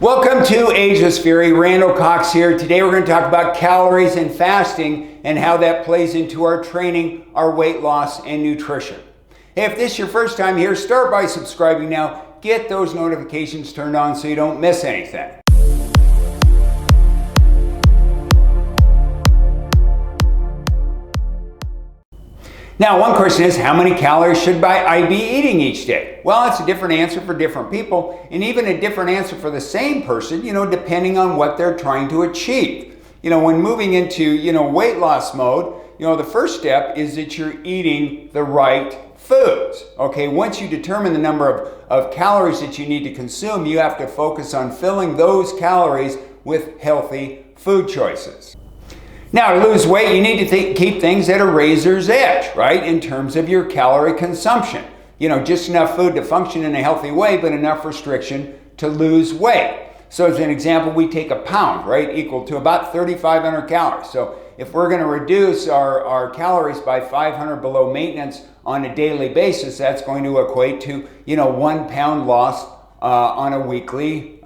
Welcome to Ageless Fury. Randall Cox here. Today we're going to talk about calories and fasting and how that plays into our training, our weight loss, and nutrition. Hey, if this is your first time here, start by subscribing now. Get those notifications turned on so you don't miss anything. Now, one question is, how many calories should I be eating each day? Well, it's a different answer for different people, and even a different answer for the same person, depending on what they're trying to achieve. When moving into, weight loss mode, the first step is that you're eating the right foods. Okay, once you determine the number of calories that you need to consume, you have to focus on filling those calories with healthy food choices. Now, to lose weight, you need to keep things at a razor's edge, right? In terms of your calorie consumption. Just enough food to function in a healthy way, but enough restriction to lose weight. So as an example, we take a pound, right? Equal to about 3,500 calories. So if we're going to reduce our calories by 500 below maintenance on a daily basis, that's going to equate to, 1 pound loss on a weekly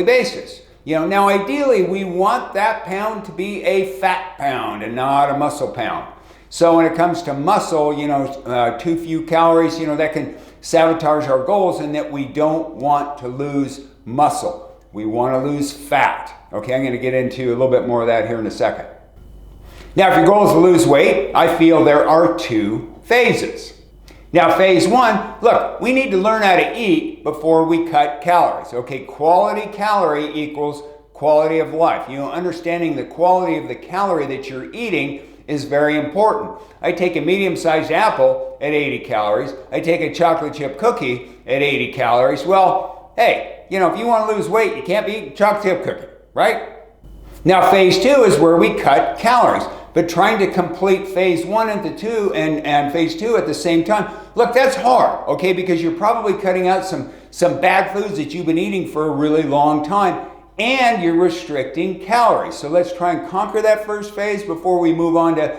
basis. Now ideally we want that pound to be a fat pound and not a muscle pound. So when it comes to muscle, too few calories, that can sabotage our goals, and that we don't want to lose muscle. We want to lose fat. Okay, I'm going to get into a little bit more of that here in a second. Now, if your goal is to lose weight, I feel there are two phases. Now, phase one, look, we need to learn how to eat before we cut calories. Okay, quality calorie equals quality of life. Understanding the quality of the calorie that you're eating is very important. I take a medium-sized apple at 80 calories. I take a chocolate chip cookie at 80 calories. Well, hey, if you want to lose weight, you can't be eating chocolate chip cookie, right? Now, phase two is where we cut calories. But trying to complete phase one and phase two at the same time, look, that's hard, okay? Because you're probably cutting out some bad foods that you've been eating for a really long time, and you're restricting calories. So let's try and conquer that first phase before we move on to,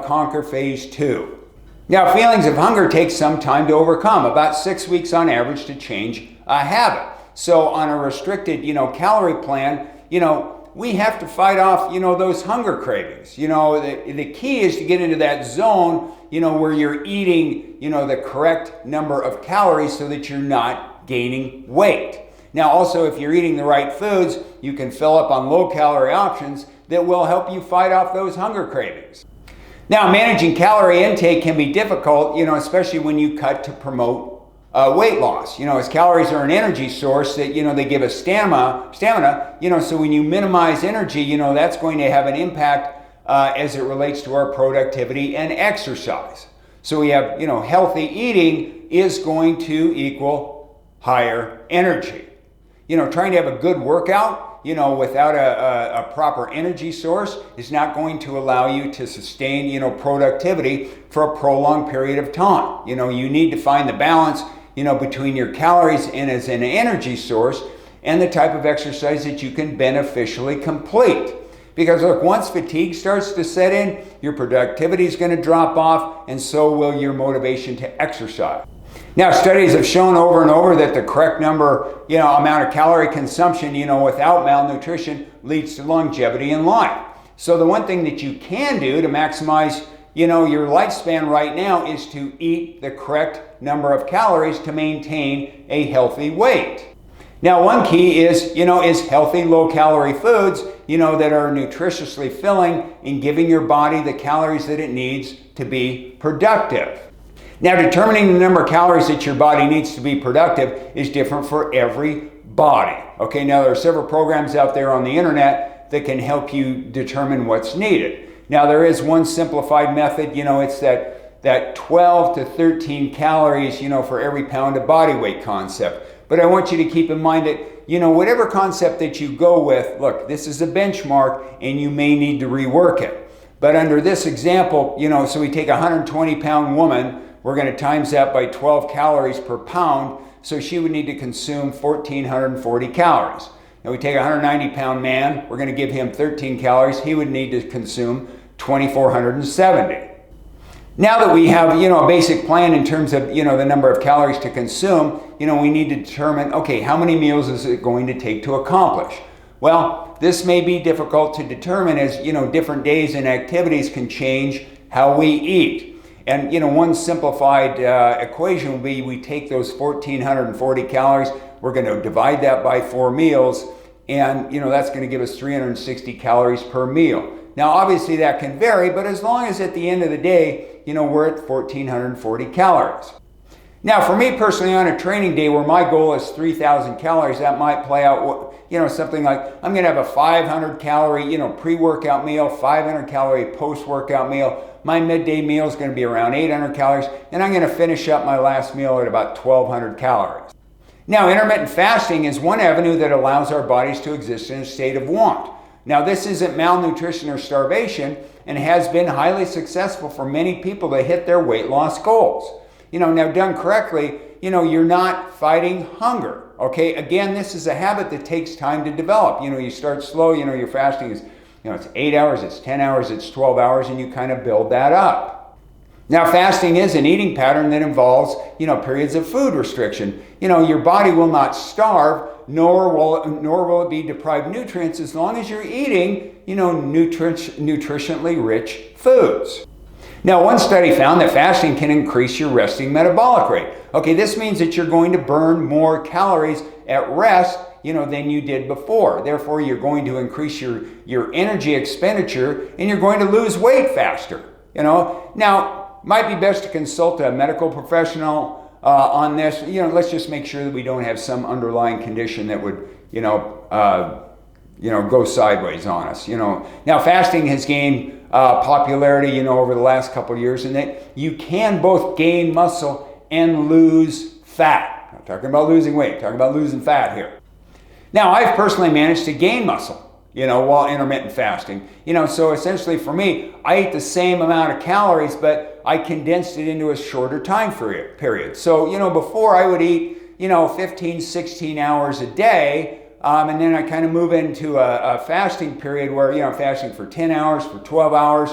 conquer phase two. Now, feelings of hunger take some time to overcome, about 6 weeks on average to change a habit. So on a restricted, calorie plan, we have to fight off, those hunger cravings. The key is to get into that zone, where you're eating, the correct number of calories so that you're not gaining weight. Now, also, if you're eating the right foods, you can fill up on low-calorie options that will help you fight off those hunger cravings. Now, managing calorie intake can be difficult, especially when you cut to promote weight loss, as calories are an energy source that, they give us stamina, so when you minimize energy, that's going to have an impact as it relates to our productivity and exercise. So we have, healthy eating is going to equal higher energy. Trying to have a good workout, without a proper energy source is not going to allow you to sustain, productivity for a prolonged period of time. You need to find the balance between your calories and as an energy source and the type of exercise that you can beneficially complete. Because look, once fatigue starts to set in, your productivity is going to drop off, and so will your motivation to exercise. Now, studies have shown over and over that the correct amount of calorie consumption, without malnutrition leads to longevity in life. So the one thing that you can do to maximize your lifespan right now is to eat the correct number of calories to maintain a healthy weight. Now, one key is healthy low-calorie foods, that are nutritiously filling and giving your body the calories that it needs to be productive. Now, determining the number of calories that your body needs to be productive is different for every body. Okay, now there are several programs out there on the internet that can help you determine what's needed. Now, there is one simplified method, it's that 12 to 13 calories, for every pound of body weight concept. But I want you to keep in mind that, whatever concept that you go with, look, this is a benchmark and you may need to rework it. But under this example, so we take a 120-pound woman, we're going to times that by 12 calories per pound, so she would need to consume 1,440 calories. Now we take a 190-pound man, we're going to give him 13 calories, he would need to consume 2,470. Now that we have, a basic plan in terms of, the number of calories to consume, we need to determine, okay, how many meals is it going to take to accomplish? Well, this may be difficult to determine as, different days and activities can change how we eat. And, one simplified equation would be we take those 1,440 calories, we're going to divide that by 4 meals, and, that's going to give us 360 calories per meal. Now, obviously that can vary, but as long as at the end of the day, we're at 1,440 calories. Now, for me personally, on a training day where my goal is 3,000 calories, that might play out, something like I'm going to have a 500 calorie, pre-workout meal, 500 calorie post-workout meal. My midday meal is going to be around 800 calories, and I'm going to finish up my last meal at about 1,200 calories. Now, intermittent fasting is one avenue that allows our bodies to exist in a state of want. Now, this isn't malnutrition or starvation, and has been highly successful for many people to hit their weight loss goals. Now done correctly, you're not fighting hunger. Okay, again, this is a habit that takes time to develop. You start slow, your fasting is, it's 8 hours, it's 10 hours, it's 12 hours, and you kind of build that up. Now, fasting is an eating pattern that involves, periods of food restriction. Your body will not starve, nor will it be deprived of nutrients as long as you're eating, nutritionally rich foods. Now, one study found that fasting can increase your resting metabolic rate. Okay, this means that you're going to burn more calories at rest, than you did before. Therefore, you're going to increase your energy expenditure and you're going to lose weight faster. Now, might be best to consult a medical professional on this. Let's just make sure that we don't have some underlying condition that would, go sideways on us. Now, fasting has gained popularity, over the last couple of years, and that you can both gain muscle and lose fat. I'm not talking about losing weight, I'm talking about losing fat here. Now, I've personally managed to gain muscle, while intermittent fasting. So essentially for me, I eat the same amount of calories, but I condensed it into a shorter time period. So, before I would eat, 15, 16 hours a day, and then I kind of move into a fasting period where, I'm fasting for 10 hours, for 12 hours,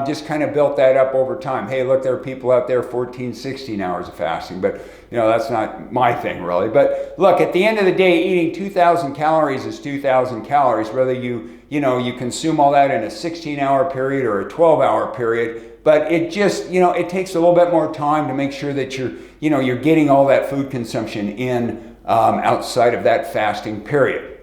just kind of built that up over time. Hey, look, there are people out there 14, 16 hours of fasting, but, that's not my thing really. But look, at the end of the day, eating 2,000 calories is 2,000 calories, whether you consume all that in a 16-hour period or a 12-hour period. But it just, it takes a little bit more time to make sure that you're getting all that food consumption in outside of that fasting period.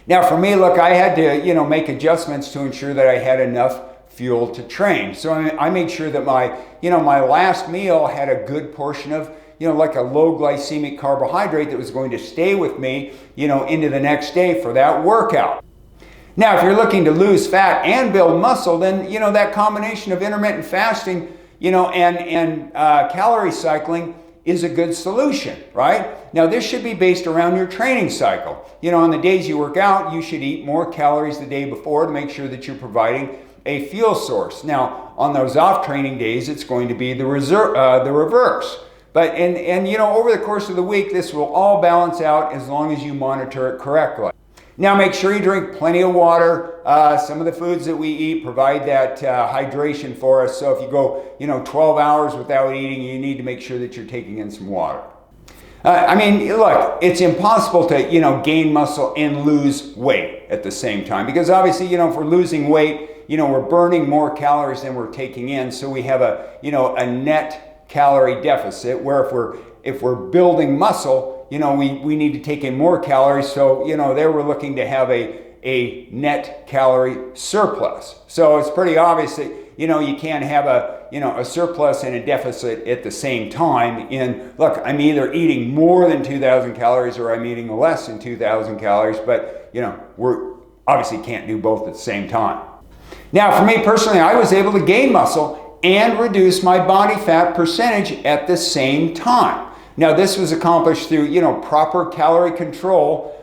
Now for me, look, I had to, make adjustments to ensure that I had enough fuel to train. So I made sure that my last meal had a good portion of, like a low glycemic carbohydrate that was going to stay with me, into the next day for that workout. Now, if you're looking to lose fat and build muscle, then, that combination of intermittent fasting, and calorie cycling is a good solution, right? Now, this should be based around your training cycle. On the days you work out, you should eat more calories the day before to make sure that you're providing a fuel source. Now, on those off training days, it's going to be the reverse. But, over the course of the week, this will all balance out as long as you monitor it correctly. Now, make sure you drink plenty of water. Some of the foods that we eat provide that hydration for us. So if you go, 12 hours without eating, you need to make sure that you're taking in some water. Look, it's impossible to, gain muscle and lose weight at the same time. Because obviously, if we're losing weight, we're burning more calories than we're taking in. So we have a net calorie deficit, where if we're building muscle, we need to take in more calories. So, there we're looking to have a net calorie surplus. So it's pretty obvious that, you can't have a surplus and a deficit at the same time. And look, I'm either eating more than 2,000 calories or I'm eating less than 2,000 calories, but, we're obviously can't do both at the same time. Now, for me personally, I was able to gain muscle and reduce my body fat percentage at the same time. Now, this was accomplished through, proper calorie control,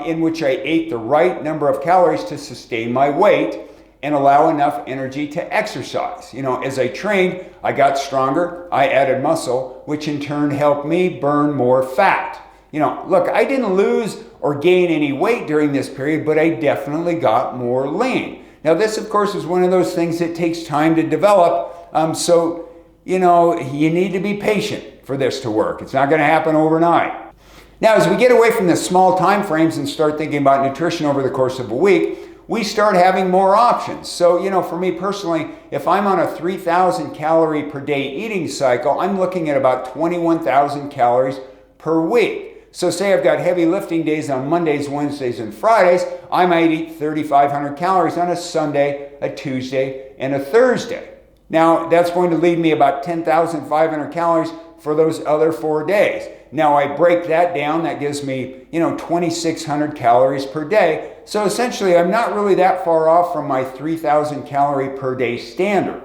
in which I ate the right number of calories to sustain my weight and allow enough energy to exercise. As I trained, I got stronger, I added muscle, which in turn helped me burn more fat. Look, I didn't lose or gain any weight during this period, but I definitely got more lean. Now, this, of course, is one of those things that takes time to develop, So, you need to be patient for this to work. It's not going to happen overnight. Now, as we get away from the small time frames and start thinking about nutrition over the course of a week, we start having more options. So, for me personally, if I'm on a 3,000 calorie per day eating cycle, I'm looking at about 21,000 calories per week. So say I've got heavy lifting days on Mondays, Wednesdays, and Fridays, I might eat 3,500 calories on a Sunday, a Tuesday, and a Thursday. Now, that's going to leave me about 10,500 calories for those other 4 days. Now, I break that down, that gives me, 2,600 calories per day. So essentially, I'm not really that far off from my 3,000 calorie per day standard.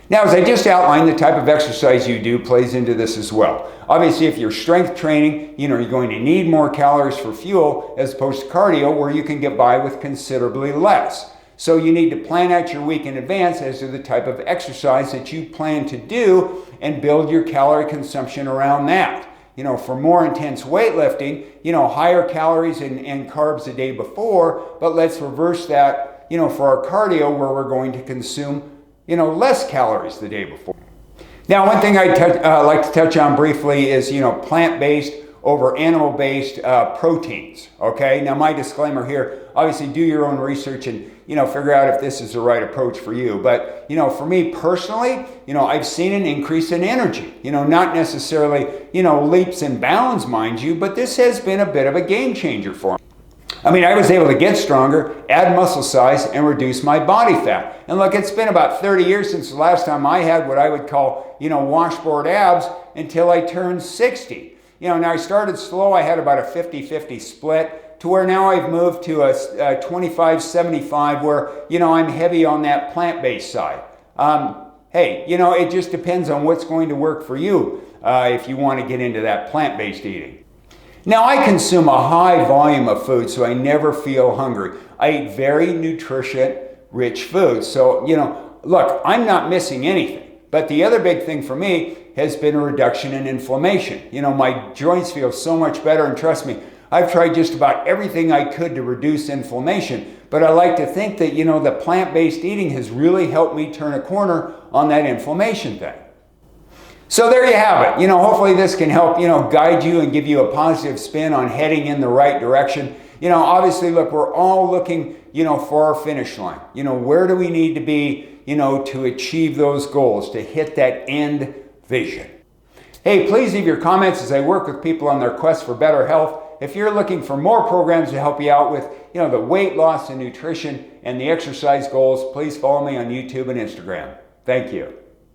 Now, as I just outlined, the type of exercise you do plays into this as well. Obviously, if you're strength training, you're going to need more calories for fuel as opposed to cardio, where you can get by with considerably less. So you need to plan out your week in advance as to the type of exercise that you plan to do and build your calorie consumption around that. For more intense weightlifting, higher calories and carbs the day before, but let's reverse that, for our cardio where we're going to consume, less calories the day before. Now, one thing I'd like to touch on briefly is, plant-based over animal-based proteins, okay? Now, my disclaimer here, obviously do your own research and, figure out if this is the right approach for you. But, for me personally, I've seen an increase in energy, not necessarily, leaps and bounds, mind you, but this has been a bit of a game changer for me. I was able to get stronger, add muscle size, and reduce my body fat. And look, it's been about 30 years since the last time I had what I would call, washboard abs until I turned 60. Now I started slow. I had about a 50-50 split to where now I've moved to a 25-75 where, I'm heavy on that plant-based side. Hey, it just depends on what's going to work for you if you want to get into that plant-based eating. Now, I consume a high volume of food, so I never feel hungry. I eat very nutrition-rich food. So, look, I'm not missing anything. But the other big thing for me has been a reduction in inflammation. My joints feel so much better, and trust me, I've tried just about everything I could to reduce inflammation. But I like to think that, the plant-based eating has really helped me turn a corner on that inflammation thing. So there you have it. Hopefully this can help, guide you and give you a positive spin on heading in the right direction. Obviously, look, we're all looking, for our finish line. Where do we need to be, to achieve those goals, to hit that end vision? Hey, please leave your comments as I work with people on their quest for better health. If you're looking for more programs to help you out with, the weight loss and nutrition and the exercise goals, please follow me on YouTube and Instagram. Thank you.